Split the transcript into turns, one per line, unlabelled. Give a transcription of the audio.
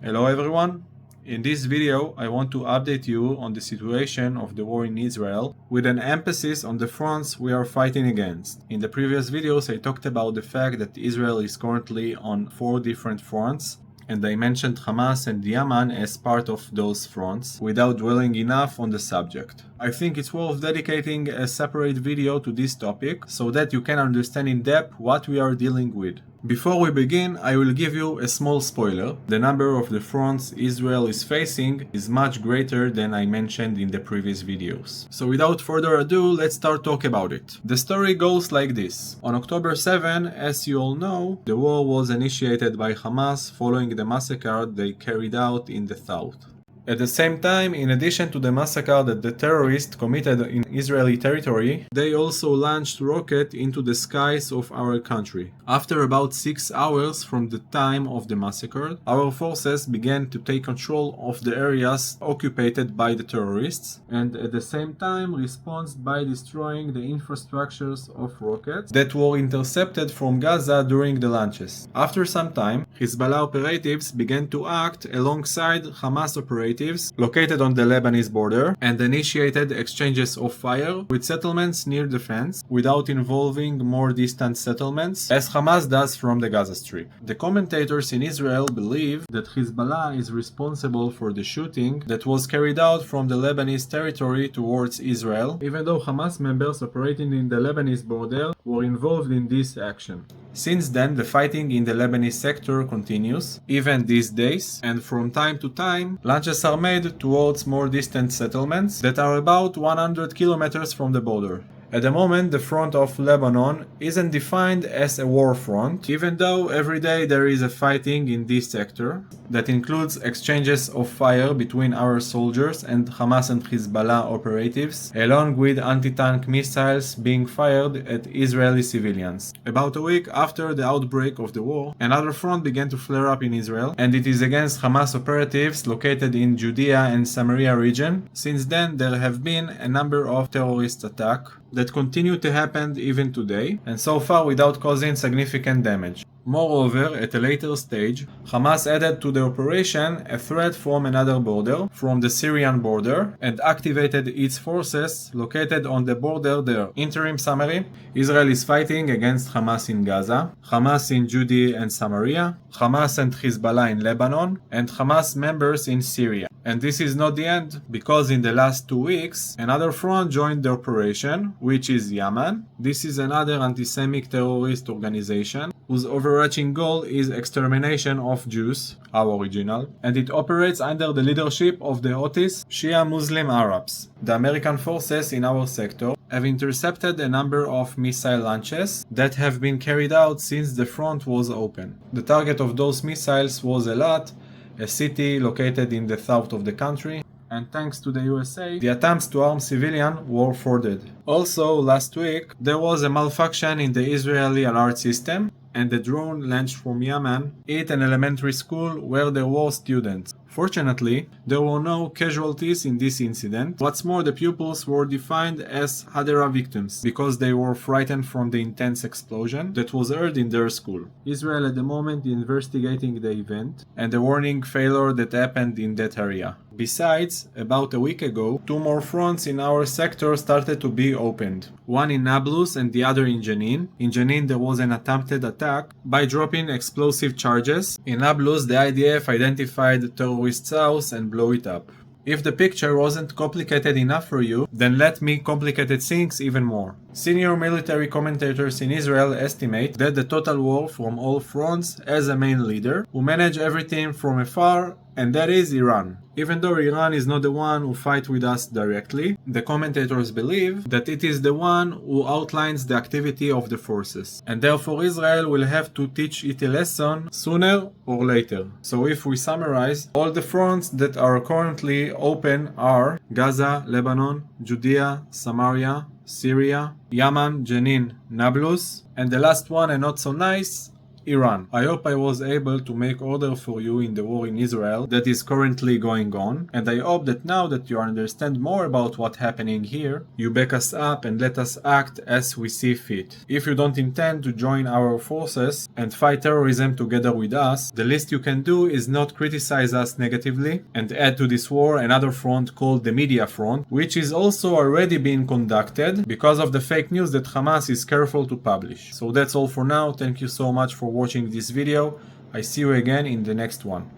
Hello everyone! In this video I want to update you on the situation of the war in Israel with an emphasis on the fronts we are fighting against. In the previous videos I talked about the fact that Israel is currently on 4 different fronts, and I mentioned Hamas and Yemen as part of those fronts without dwelling enough on the subject. I think it's worth dedicating a separate video to this topic so that you can understand in depth what we are dealing with. Before we begin, I will give you a small spoiler. The number of the fronts Israel is facing is much greater than I mentioned in the previous videos. So without further ado, let's start talk about it. The story goes like this. On October 7, as you all know, the war was initiated by Hamas following the massacre they carried out in the south. At the same time, in addition to the massacre that the terrorists committed in Israeli territory, they also launched rockets into the skies of our country. After about 6 hours from the time of the massacre, our forces began to take control of the areas occupied by the terrorists, and at the same time responded by destroying the infrastructures of rockets that were intercepted from Gaza during the launches. After some time, Hezbollah operatives began to act alongside Hamas operatives located on the Lebanese border and initiated exchanges of fire with settlements near the fence without involving more distant settlements, as Hamas does from the Gaza Strip. The commentators in Israel believe that Hezbollah is responsible for the shooting that was carried out from the Lebanese territory towards Israel, even though Hamas members operating in the Lebanese border were involved in this action. Since then, the fighting in the Lebanese sector continues, even these days, and from time to time, launches are made towards more distant settlements that are about 100 kilometers from the border. At the moment, the front of Lebanon isn't defined as a war front, even though every day there is a fighting in this sector that includes exchanges of fire between our soldiers and Hamas and Hezbollah operatives, along with anti-tank missiles being fired at Israeli civilians. About a week after the outbreak of the war, another front began to flare up in Israel, and it is against Hamas operatives located in Judea and Samaria region. Since then, there have been a number of terrorist attacks that continue to happen even today, and so far without causing significant damage. Moreover, at a later stage, Hamas added to the operation a threat from another border, from the Syrian border, and activated its forces located on the border there. Interim summary: Israel is fighting against Hamas in Gaza, Hamas in Judea and Samaria, Hamas and Hezbollah in Lebanon, and Hamas members in Syria. And this is not the end, because in the last 2 weeks, another front joined the operation, which is Yemen. This is another anti-Semitic terrorist organization whose overarching goal is extermination of Jews, our original, and it operates under the leadership of the Houthis, Shia Muslim Arabs. The American forces in our sector have intercepted a number of missile launches that have been carried out since the front was open. The target of those missiles was Eilat, a city located in the south of the country, and thanks to the USA, the attempts to arm civilians were thwarted. Also, last week, there was a malfunction in the Israeli alert system, and the drone launched from Yemen hit an elementary school where there were students. Fortunately, there were no casualties in this incident. What's more, the pupils were defined as Hadera victims because they were frightened from the intense explosion that was heard in their school. Israel at the moment is investigating the event and the warning failure that happened in that area. Besides, about a week ago, 2 more fronts in our sector started to be opened. One in Nablus and the other in Jenin. In Jenin there was an attempted attack by dropping explosive charges. In Nablus the IDF identified the terrorist's house and blew it up. If the picture wasn't complicated enough for you, then let me complicate things even more. Senior military commentators in Israel estimate that the total war from all fronts has a main leader who manages everything from afar, and that is Iran. Even though Iran is not the one who fights with us directly, the commentators believe that it is the one who outlines the activity of the forces, and therefore Israel will have to teach it a lesson sooner or later. So if we summarize, all the fronts that are currently open are Gaza, Lebanon, Judea, Samaria, Syria, Yemen, Jenin, Nablus, and the last one and not so nice, Iran. I hope I was able to make order for you in the war in Israel that is currently going on, and I hope that now that you understand more about what's happening here, you back us up and let us act as we see fit. If you don't intend to join our forces and fight terrorism together with us, the least you can do is not criticize us negatively and add to this war another front called the media front, which is also already being conducted because of the fake news that Hamas is careful to publish. So that's all for now. Thank you so much for watching this video. I see you again in the next one.